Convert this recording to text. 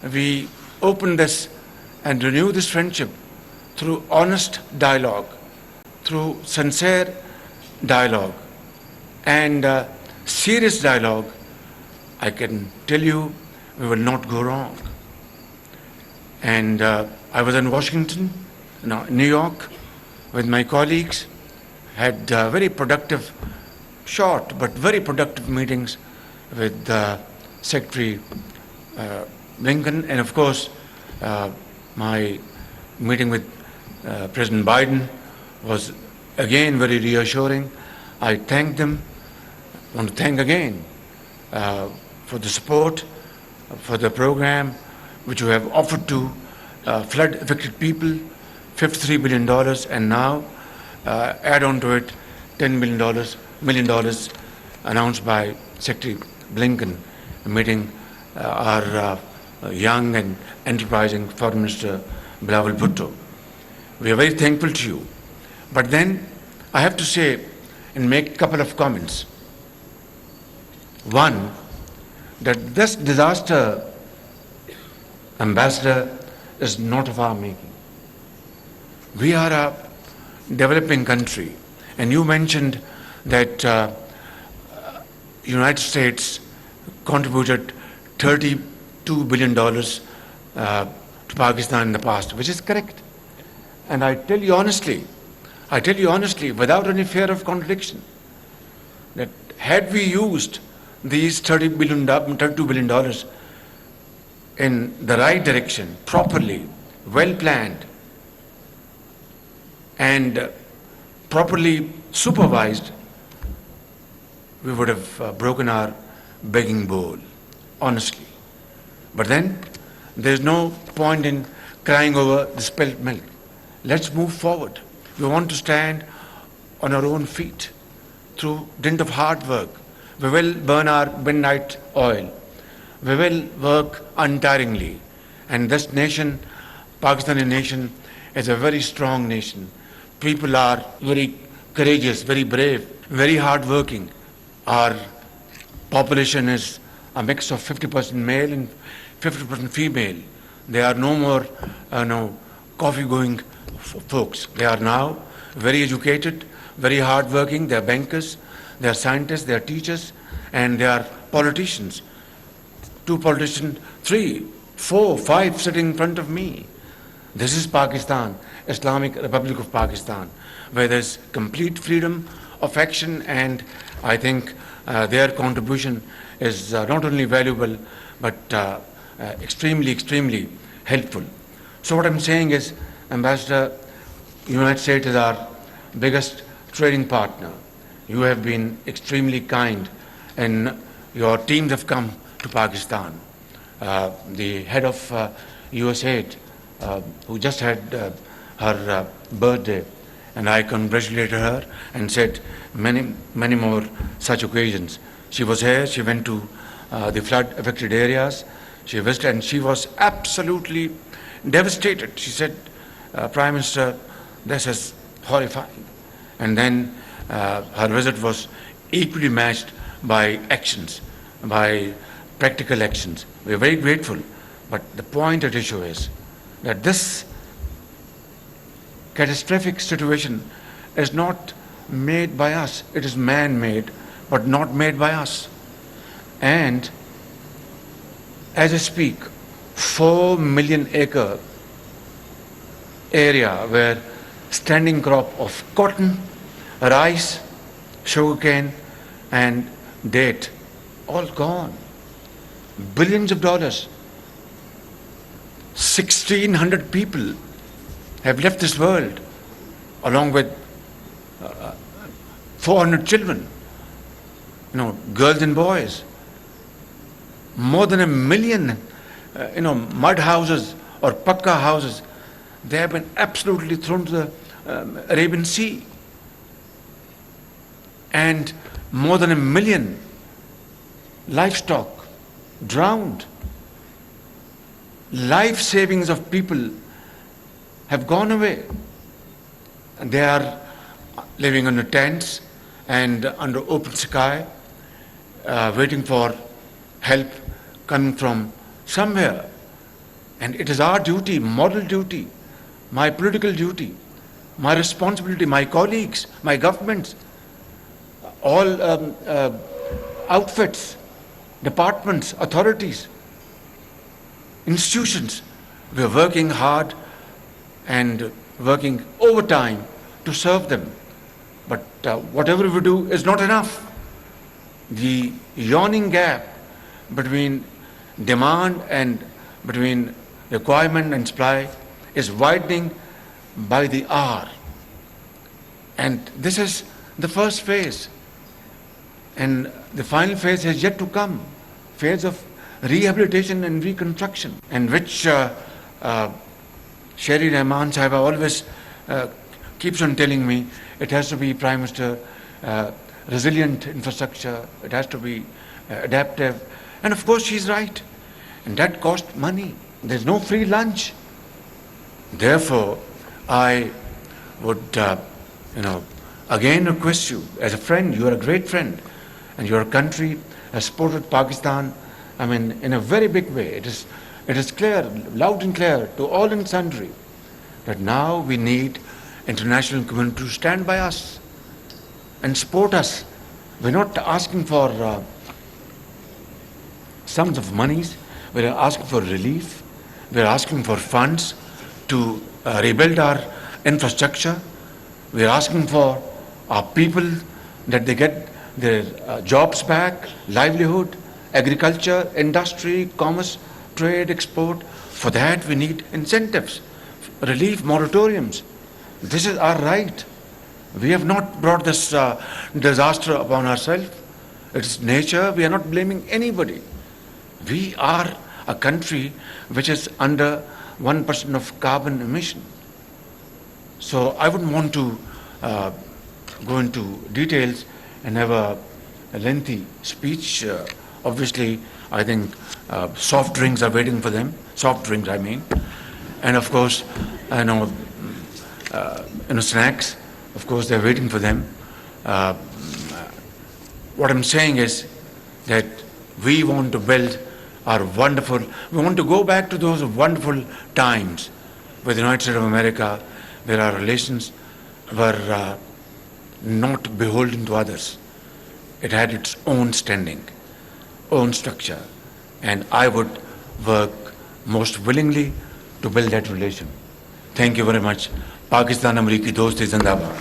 we open this and renew this friendship through honest dialogue, through sincere dialogue and serious dialogue, I can tell you we will not go wrong. And I was in Washington, New York, with my colleagues, had very productive, short but very productive meetings with Secretary Blinken, and of course my meeting with President Biden was again very reassuring. I thank them, want to thank again for the support, for the program which you have offered to flood affected people, $53 billion, and now add on to it $10 million announced by Secretary Blinken, meeting our young and enterprising Foreign Minister Bilawal Bhutto. We are very thankful to you. But then I have to say and make a couple of comments. One, that this disaster, Ambassador, is not of our making. We are a developing country, and you mentioned that United States contributed $32 billion to Pakistan in the past, which is correct. And I tell you honestly, without any fear of contradiction, that had we used these $32 billion in the right direction, properly, well planned, and properly supervised, we would have broken our begging bowl, honestly. But then there's no point in crying over the spilt milk. Let's move forward. We want to stand on our own feet through dint of hard work. We will burn our midnight oil. We will work untiringly. And this nation, Pakistani nation, is a very strong nation. People are very courageous, very brave, very hardworking. Our population is a mix of 50% male and 50% female. They are no more coffee-going folks. They are now very educated, very hardworking. They are bankers, they are scientists, they are teachers, and they are politicians. 2 politicians, 3, 4, 5 sitting in front of me. This is Pakistan, Islamic Republic of Pakistan, where there's complete freedom of action, and I think their contribution is not only valuable but extremely, extremely helpful. So what I'm saying is, Ambassador, United States is our biggest trading partner. You have been extremely kind, and your teams have come to Pakistan. The head of USAID, who just had her birthday, and I congratulated her and said many, many more such occasions. She was here, she went to the flood-affected areas, she visited, and she was absolutely devastated. She said, Prime Minister, this is horrifying. And then her visit was equally matched by actions, by practical actions. We are very grateful, but the point at issue is that this catastrophic situation is not made by us. It is man-made, but not made by us. And as I speak, 4 million acre area where standing crop of cotton, rice, sugarcane, and date, all gone. Billions of dollars. 1,600 people have left this world, along with 400 children, girls and boys. More than 1 million, mud houses or pakka houses, they have been absolutely thrown to the Arabian Sea. And more than 1 million livestock drowned. Life savings of people have gone away. And they are living under tents and under open sky, waiting for help coming from somewhere. And it is our duty, moral duty, my political duty, my responsibility, my colleagues, my governments, all outfits, departments, authorities, institutions. We are working hard and working overtime to serve them. But whatever we do is not enough. The yawning gap between demand and between requirement and supply is widening by the hour. And this is the first phase. And the final phase has yet to come, phase of rehabilitation and reconstruction, and which Sherry Rahman Sahiba always keeps on telling me it has to be, Prime Minister, resilient infrastructure, it has to be adaptive. And of course she's right. And that costs money. There's no free lunch. Therefore, I would, again request you, as a friend, you are a great friend, and your country has supported Pakistan, in a very big way. It is clear, loud and clear to all and sundry, that now we need international community to stand by us and support us. We're not asking for sums of monies. We're asking for relief. We're asking for funds to rebuild our infrastructure. We're asking for our people that they get their jobs back, livelihood, agriculture, industry, commerce, trade, export. For that we need incentives, relief, moratoriums. This is our right. We have not brought this disaster upon ourselves. It's nature. We are not blaming anybody. We are a country which is under 1% of carbon emission. So I wouldn't want to go into details and have a lengthy speech. Obviously, I think soft drinks are waiting for them. Soft drinks, I mean. And of course, snacks, of course, they're waiting for them. What I'm saying is that we want to build we want to go back to those wonderful times with the United States of America, where our relations were not beholden to others. It had its own standing, own structure, and I would work most willingly to build that relation. Thank you very much. Pakistan Ameriki Dosti Zindabad.